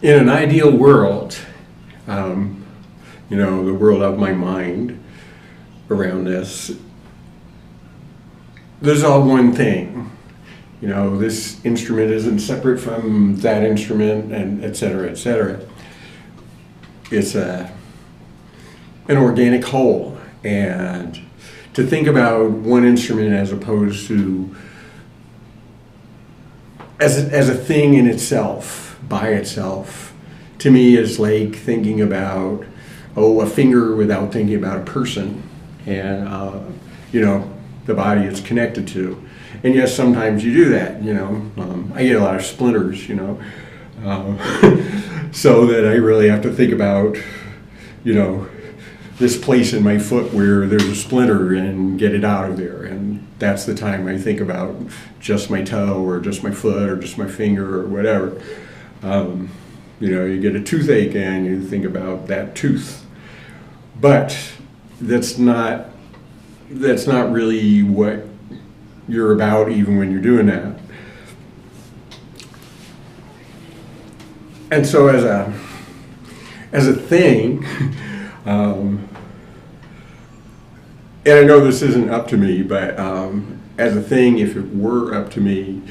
In an ideal world, the world of my mind around this, there's all one thing. This instrument isn't separate from that instrument, and et cetera, et cetera. It's an organic whole. And to think about one instrument as opposed to as a thing in itself, by itself, to me is like thinking about, a finger without thinking about a person. And, the body it's connected to. And yes, sometimes you do that, I get a lot of splinters, so that I really have to think about, this place in my foot where there's a splinter and get it out of there. And that's the time I think about just my toe or just my foot or just my finger or whatever. You get a toothache and you think about that tooth. But that's not really what you're about, even when you're doing that. And so as a thing, and I know this isn't up to me, but as a thing, if it were up to me,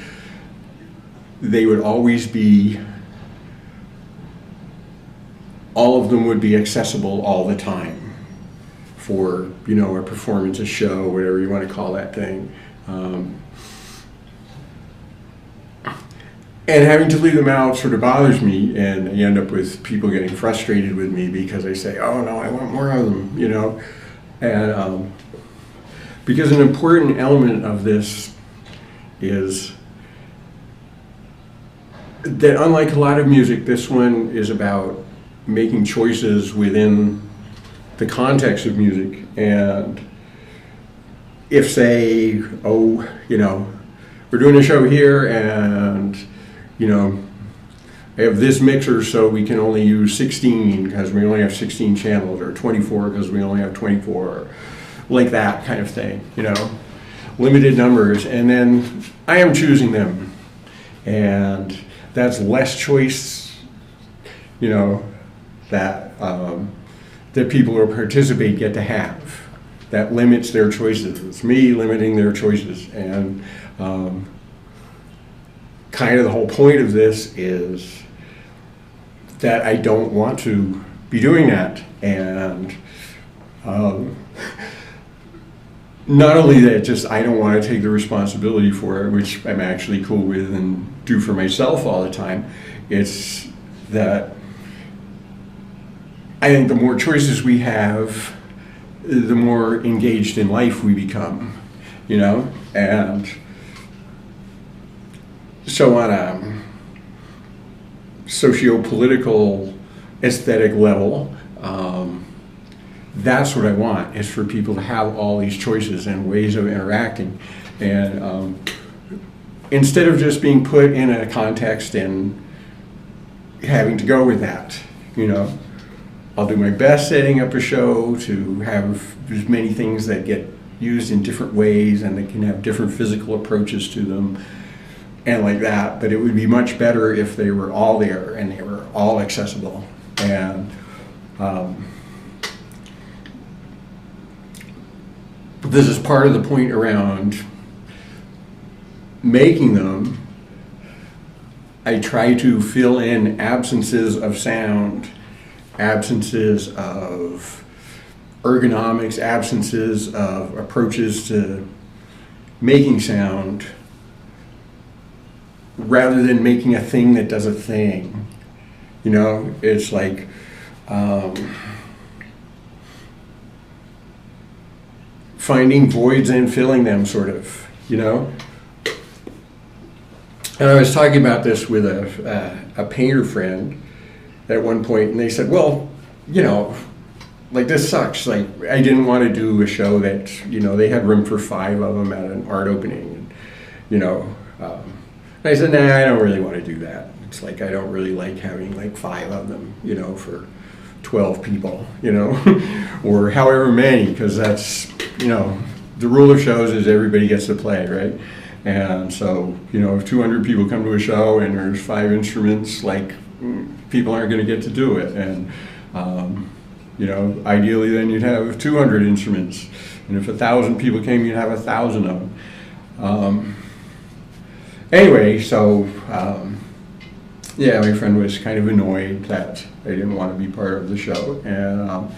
they would always be, all of them would be accessible all the time for, a performance, a show, whatever you want to call that thing. And having to leave them out sort of bothers me, and I end up with people getting frustrated with me because I say, oh no, I want more of them, And because an important element of this is that, unlike a lot of music, this one is about making choices within the context of music. And if, say, we're doing a show here and, I have this mixer, so we can only use 16 because we only have 16 channels, or 24 because we only have 24, or like that kind of thing, limited numbers. And then I am choosing them. And that's less choice, that people who participate get to have. That limits their choices. It's me limiting their choices. And kind of the whole point of this is that I don't want to be doing that. And not only that, just I don't want to take the responsibility for it, which I'm actually cool with and do for myself all the time. It's that I think the more choices we have, the more engaged in life we become, and so on a socio-political aesthetic level, that's what I want, is for people to have all these choices and ways of interacting. And instead of just being put in a context and having to go with that, I'll do my best setting up a show to have as many things that get used in different ways and they can have different physical approaches to them and like that. But it would be much better if they were all there and they were all accessible. And this is part of the point around making them. I try to fill in absences of sound, absences of ergonomics, absences of approaches to making sound, rather than making a thing that does a thing. It's like finding voids and filling them, sort of, And I was talking about this with a painter friend at one point, and they said, well, like, this sucks. Like, I didn't want to do a show that, they had room for 5 of them at an art opening. And I said, nah, I don't really want to do that. It's like, I don't really like having like 5 of them, for 12 people, or however many, because that's, the rule of shows is everybody gets to play, right? And so, if 200 people come to a show and there's 5 instruments, like, people aren't going to get to do it. And ideally, then you'd have 200 instruments, and if 1,000 people came, you'd have 1,000 of them. Anyway, so my friend was kind of annoyed that I didn't want to be part of the show, and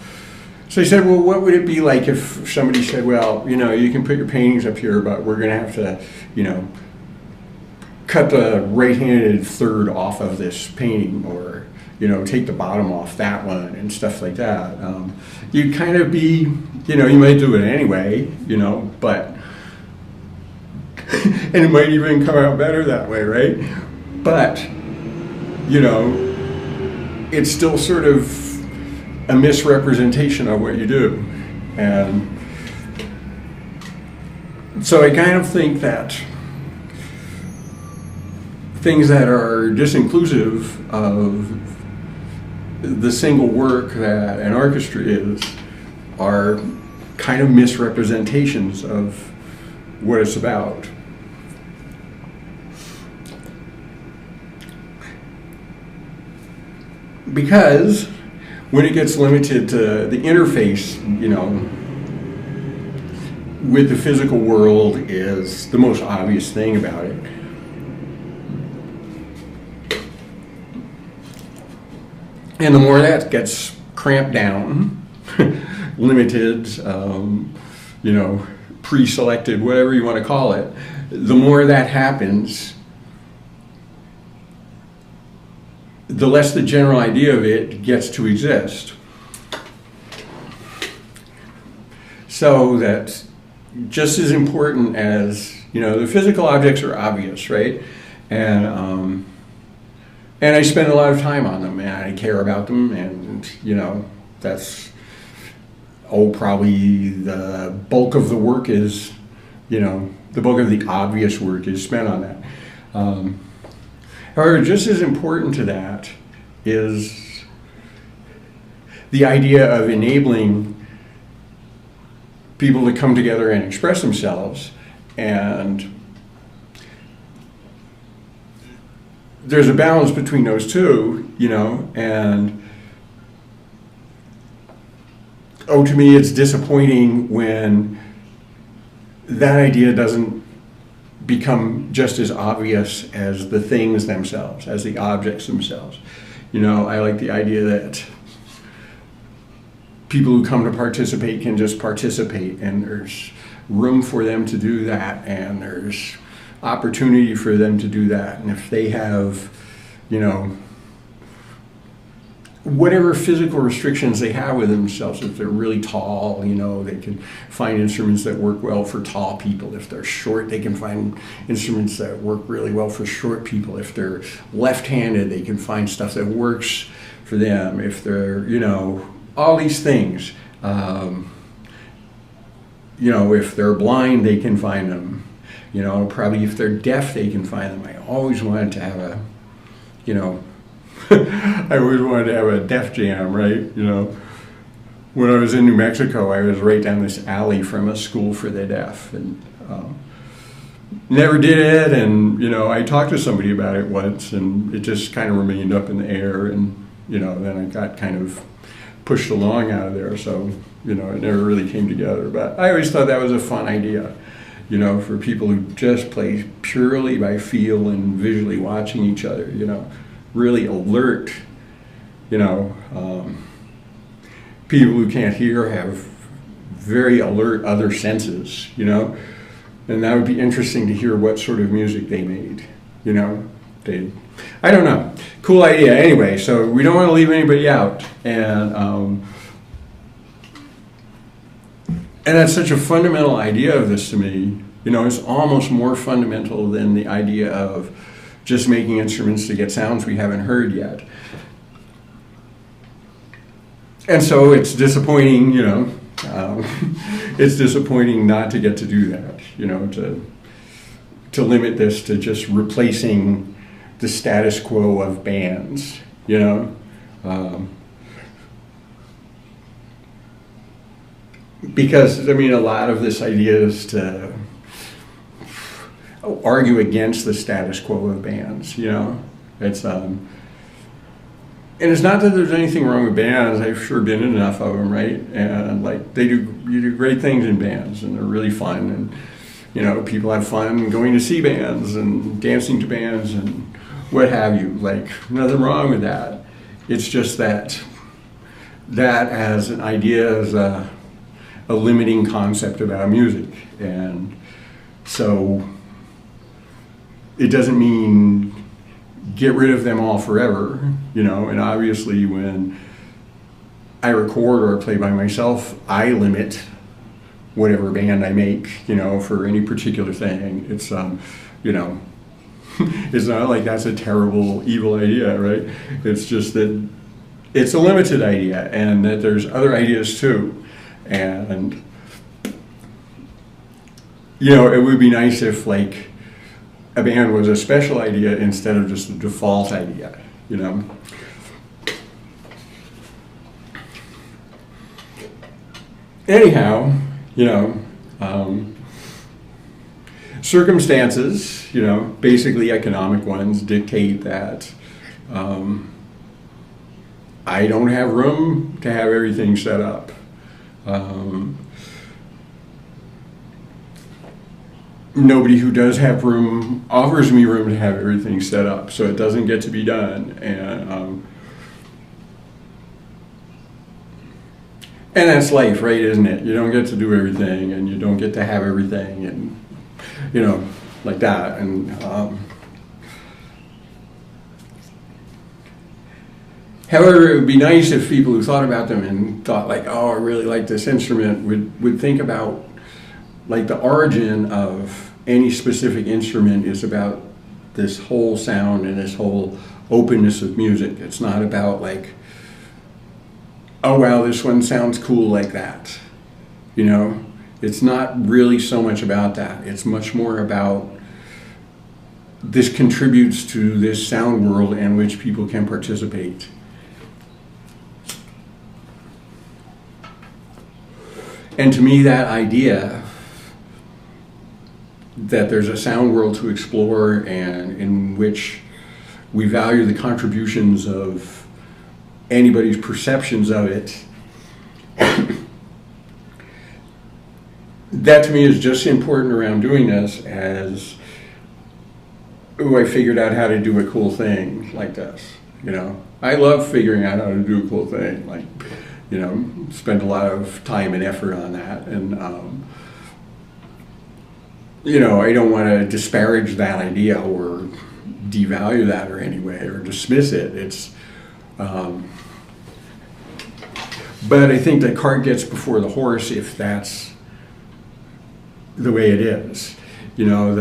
so he said, well, what would it be like if somebody said, well, you can put your paintings up here, but we're going to have to, cut the right-handed third off of this painting, or, take the bottom off that one and stuff like that. You'd kind of be, you might do it anyway, but, and it might even come out better that way, right? But, it's still sort of a misrepresentation of what you do. And so I kind of think that things that are disinclusive of the single work that an orchestra is are kind of misrepresentations of what it's about. Because when it gets limited to the interface, with the physical world is the most obvious thing about it. And the more that gets cramped down, limited, pre-selected, whatever you want to call it, the more that happens, the less the general idea of it gets to exist. So that just as important as, the physical objects are obvious, right? And I spend a lot of time on them, and I care about them, and, that's, probably the bulk of the work is, the bulk of the obvious work is spent on that. However, just as important to that is the idea of enabling people to come together and express themselves, and there's a balance between those two, and to me it's disappointing when that idea doesn't become just as obvious as the things themselves, as the objects themselves. I like the idea that people who come to participate can just participate, and there's room for them to do that, and there's opportunity for them to do that. And if they have, whatever physical restrictions they have with themselves, if they're really tall, they can find instruments that work well for tall people. If they're short, they can find instruments that work really well for short people. If they're left-handed, they can find stuff that works for them. If they're, all these things. If they're blind, they can find them. Probably if they're deaf, they can find them. I always wanted to have a, I always wanted to have a deaf jam, right? When I was in New Mexico, I was right down this alley from a school for the deaf, and never did it. And I talked to somebody about it once, and it just kind of remained up in the air. And then I got kind of pushed along out of there. So it never really came together. But I always thought that was a fun idea. For people who just play purely by feel and visually watching each other, really alert, people who can't hear have very alert other senses, and that would be interesting to hear what sort of music they made, I don't know. Cool idea. Anyway, so we don't want to leave anybody out, and that's such a fundamental idea of this to me. It's almost more fundamental than the idea of just making instruments to get sounds we haven't heard yet. And so it's disappointing, it's disappointing not to get to do that, to limit this to just replacing the status quo of bands, because, a lot of this idea is to argue against the status quo of bands, It's, And it's not that there's anything wrong with bands. I've sure been in enough of them, right? And like you do great things in bands, and they're really fun. And you know, people have fun going to see bands and dancing to bands and what have you. Like, nothing wrong with that. It's just that as an idea is a limiting concept about music, and so it doesn't mean get rid of them all forever, you know. And obviously when I record or play by myself, I limit whatever band I make, you know, for any particular thing. It's you know, it's not like that's a terrible, evil idea, right? It's just that it's a limited idea, and that there's other ideas too. And you know, it would be nice if like a band was a special idea instead of just a default idea, you know. Anyhow, you know, circumstances, you know, basically economic ones, dictate that I don't have room to have everything set up. Nobody who does have room offers me room to have everything set up, so it doesn't get to be done. And that's life, right? Isn't it? You don't get to do everything, and you don't get to have everything, and you know, like that. And however, it would be nice if people who thought about them and thought like, oh, I really like this instrument, would think about like the origin of any specific instrument is about this whole sound and this whole openness of music. It's not about like, oh wow, this one sounds cool like that. You know, it's not really so much about that. It's much more about this contributes to this sound world in which people can participate. And to me, that idea that there's a sound world to explore and in which we value the contributions of anybody's perceptions of it, that to me is just as important around doing this as, oh, I figured out how to do a cool thing like this. You know, I love figuring out how to do a cool thing, like, you know, spend a lot of time and effort on that. And you know, I don't want to disparage that idea or devalue that or any way or dismiss it. It's but I think the cart gets before the horse if that's the way it is. You know,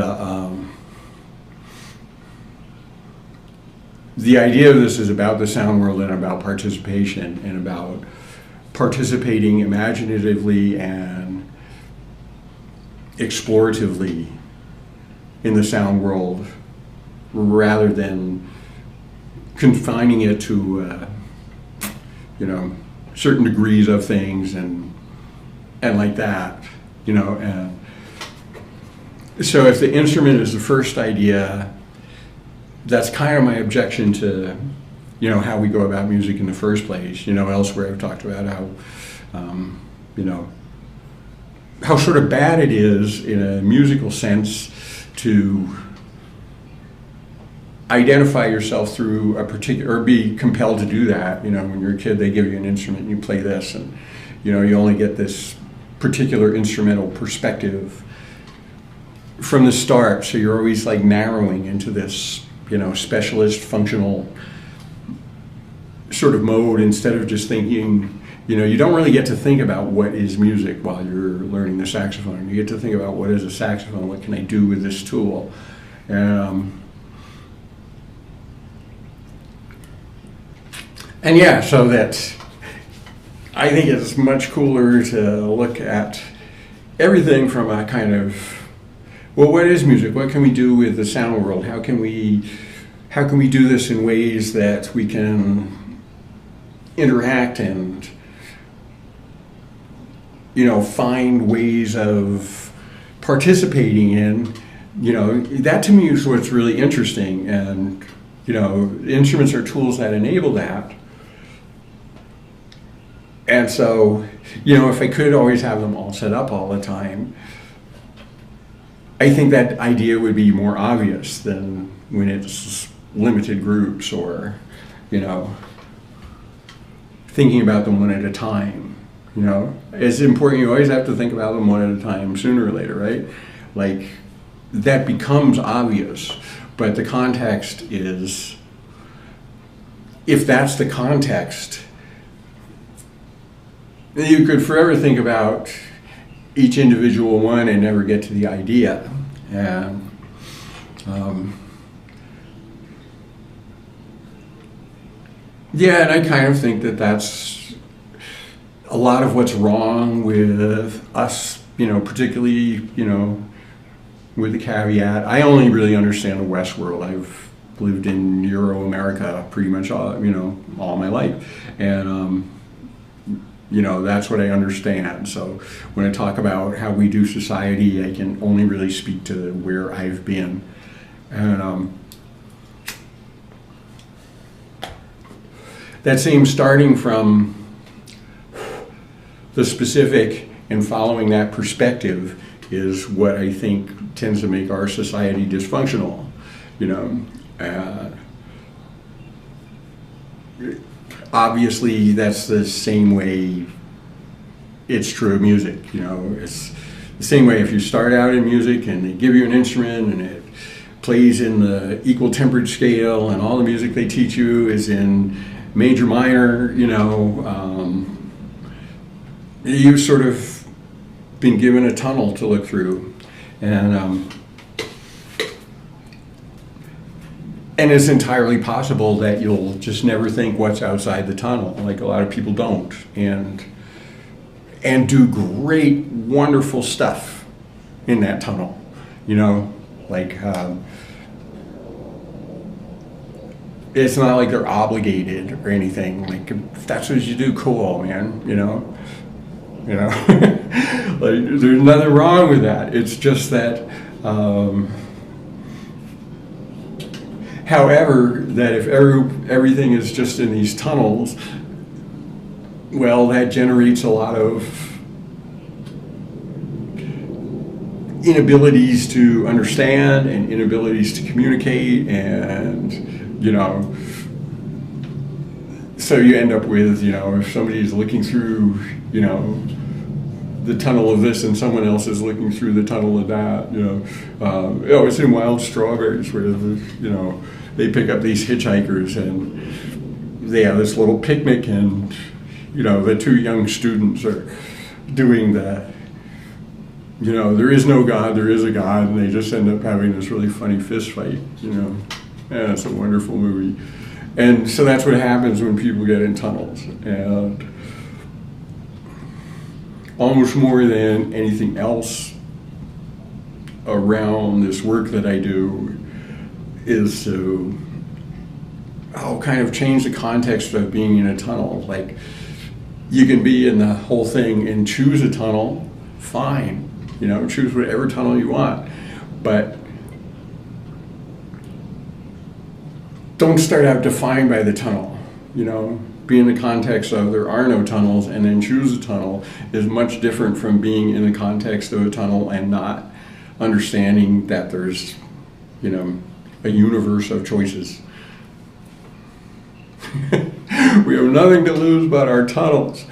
the idea of this is about the sound world and about participation and about participating imaginatively and exploratively in the sound world rather than confining it to you know, certain degrees of things and like that, you know. And so if the instrument is the first idea, that's kind of my objection to, you know, how we go about music in the first place. You know, elsewhere I've talked about how you know, how sort of bad it is in a musical sense to identify yourself through a particular, or be compelled to do that. You know, when you're a kid, they give you an instrument and you play this, and you know, you only get this particular instrumental perspective from the start, so you're always like narrowing into this, you know, specialist functional sort of mode instead of just thinking. You know, you don't really get to think about what is music while you're learning the saxophone. You get to think about what is a saxophone, what can I do with this tool. And yeah, so that I think it's much cooler to look at everything from a kind of, well, what is music? What can we do with the sound world? How can we do this in ways that we can interact and, you know, find ways of participating in, you know, that to me is what's really interesting. And, you know, instruments are tools that enable that. And so, you know, if I could always have them all set up all the time, I think that idea would be more obvious than when it's limited groups or, you know, thinking about them one at a time. You know, it's important. You always have to think about them one at a time, sooner or later, right? Like, that becomes obvious, but the context is, if that's the context, you could forever think about each individual one and never get to the idea. And yeah, and I kind of think that that's a lot of what's wrong with us, you know, particularly, you know, with the caveat, I only really understand the West world. I've lived in Euro-America pretty much all, you know, all my life. And, you know, that's what I understand. So when I talk about how we do society, I can only really speak to where I've been. And that same starting from the specific and following that perspective is what I think tends to make our society dysfunctional, you know. Obviously, that's the same way it's true of music, you know. It's the same way if you start out in music and they give you an instrument and it plays in the equal tempered scale and all the music they teach you is in major minor, you know, you've sort of been given a tunnel to look through. And it's entirely possible that you'll just never think what's outside the tunnel, like a lot of people don't, and do great, wonderful stuff in that tunnel, you know, like it's not like they're obligated or anything. Like, if that's what you do, cool, man, you know, like, there's nothing wrong with that. It's just that, however, that if everything is just in these tunnels, well, that generates a lot of inabilities to understand and inabilities to communicate, and, you know, so you end up with, you know, if somebody's looking through, you know, the tunnel of this and someone else is looking through the tunnel of that, you know. It's in Wild Strawberries where, you know, they pick up these hitchhikers and they have this little picnic, and, you know, the two young students are doing the, you know, there is no God, there is a God, and they just end up having this really funny fist fight, you know. And it's a wonderful movie. And so that's what happens when people get in tunnels. And almost more than anything else around this work that I do is to kind of change the context of being in a tunnel. Like, you can be in the whole thing and choose a tunnel, fine, you know, choose whatever tunnel you want, but don't start out defined by the tunnel, you know. Be in the context of there are no tunnels and then choose a tunnel is much different from being in the context of a tunnel and not understanding that there's, you know, a universe of choices. We have nothing to lose but our tunnels.